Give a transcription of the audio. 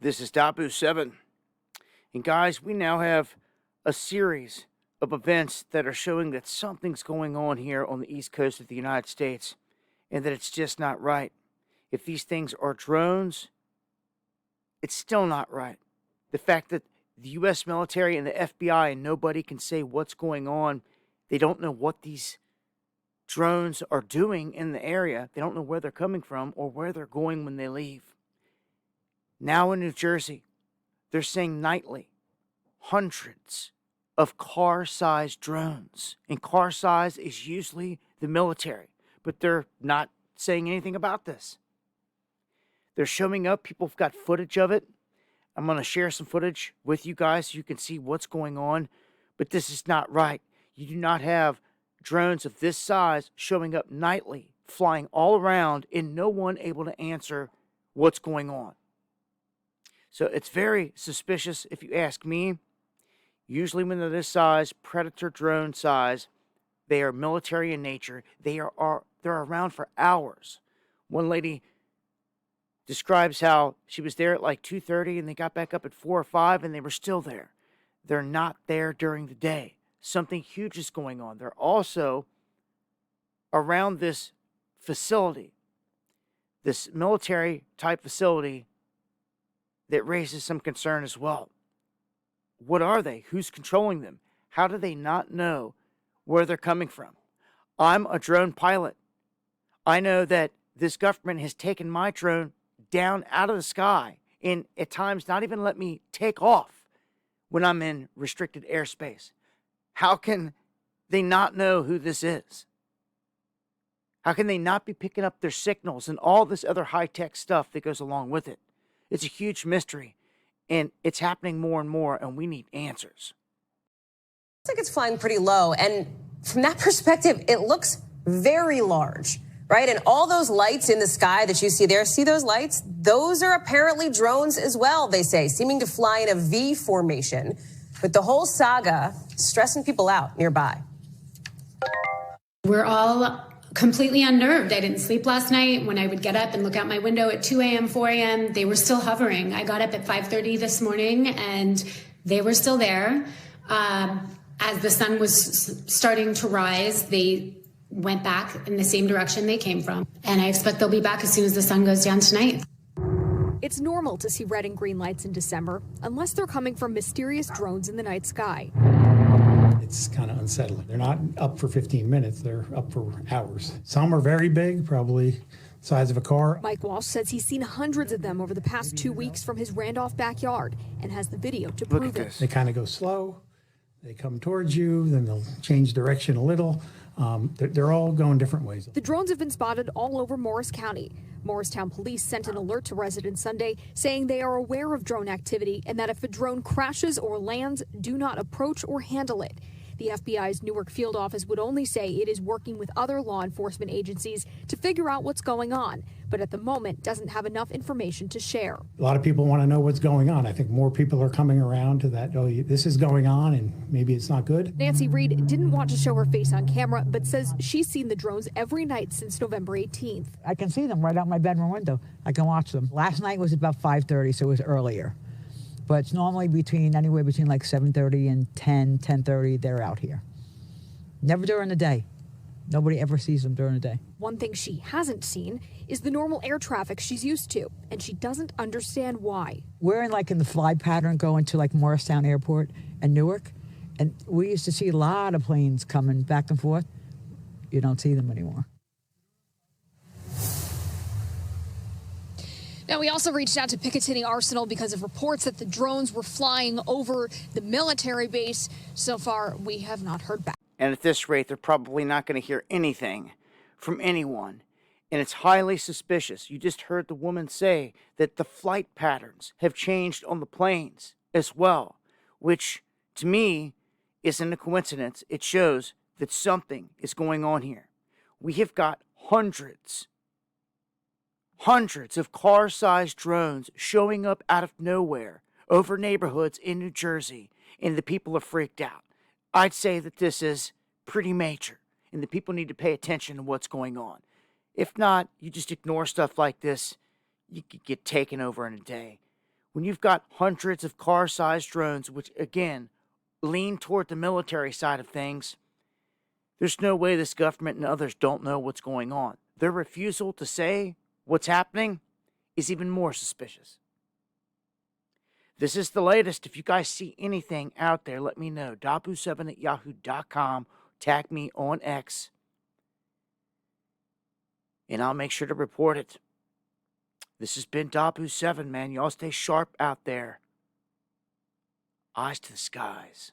This is Dabu7. And guys, we now have a series of events that are showing that something's going on here on the east coast of the United States and that it's just not right. If these things are drones, it's still not right. The fact that the U.S. military and the FBI and nobody can say what's going on, they don't know what these drones are doing in the area. They don't know where they're coming from or where they're going when they leave. Now in New Jersey, they're saying nightly, hundreds of car-sized drones. And car size is usually the military, but they're not saying anything about this. They're showing up. People have got footage of it. I'm going to share some footage with you guys so you can see what's going on. But this is not right. You do not have drones of this size showing up nightly, flying all around, and no one able to answer what's going on. So it's very suspicious if you ask me. Usually when they're this size, predator drone size, they are military in nature. They're around for hours. One lady describes how she was there at like 2:30 and they got back up at 4 or 5 and they were still there. They're not there during the day. Something huge is going on. They're also around this facility, this military type facility that raises some concern as well. What are they? Who's controlling them? How do they not know where they're coming from? I'm a drone pilot. I know that this government has taken my drone down out of the sky and at times not even let me take off when I'm in restricted airspace. How can they not know who this is? How can they not be picking up their signals and all this other high-tech stuff that goes along with it? It's a huge mystery, and it's happening more and more, and we need answers. Looks like it's flying pretty low, and from that perspective, it looks very large, right? And all those lights in the sky that you see there, see those lights? Those are apparently drones as well, they say, seeming to fly in a V formation, with the whole saga stressing people out nearby. We're all completely unnerved. I didn't sleep last night. When I would get up and look out my window at 2 a.m., 4 a.m., they were still hovering. I got up at 5:30 this morning and they were still there. As the sun was starting to rise, they went back in the same direction they came from. And I expect they'll be back as soon as the sun goes down tonight. It's normal to see red and green lights in December, unless they're coming from mysterious drones in the night sky. It's kind of unsettling. They're not up for 15 minutes, they're up for hours. Some are very big, probably the size of a car. Mike Walsh says he's seen hundreds of them over the past 2 weeks from his Randolph backyard and has the video to prove it. They kind of go slow, they come towards you, then they'll change direction a little. They're all going different ways. The drones have been spotted all over Morris County. Morristown police sent an alert to residents Sunday saying they are aware of drone activity and that if a drone crashes or lands, do not approach or handle it. The FBI's Newark field office would only say it is working with other law enforcement agencies to figure out what's going on, but at the moment doesn't have enough information to share. A lot of people want to know what's going on. I think more people are coming around to that, oh, this is going on and maybe it's not good. Nancy Reed didn't want to show her face on camera, but says she's seen the drones every night since November 18th. I can see them right out my bedroom window. I can watch them. Last night was about 5:30, so it was earlier. But it's normally anywhere between like 7:30 and 10:30, they're out here. Never during the day. Nobody ever sees them during the day. One thing she hasn't seen is the normal air traffic she's used to, and she doesn't understand why. We're in the fly pattern going to like Morristown Airport and Newark, and we used to see a lot of planes coming back and forth. You don't see them anymore. Now, we also reached out to Picatinny Arsenal because of reports that the drones were flying over the military base. So far, we have not heard back. And at this rate, they're probably not going to hear anything from anyone. And it's highly suspicious. You just heard the woman say that the flight patterns have changed on the planes as well, which to me isn't a coincidence. It shows that something is going on here. We have got hundreds of car-sized drones showing up out of nowhere over neighborhoods in New Jersey, and the people are freaked out. I'd say that this is pretty major, and the people need to pay attention to what's going on. If not, you just ignore stuff like this, you could get taken over in a day. when you've got hundreds of car-sized drones, which, again, lean toward the military side of things, there's no way this government and others don't know what's going on. Their refusal to say what's happening is even more suspicious. This is the latest. If you guys see anything out there, let me know. Dabu7@yahoo.com. Tag me on X. And I'll make sure to report it. This has been Dabu7, man. Y'all stay sharp out there. Eyes to the skies.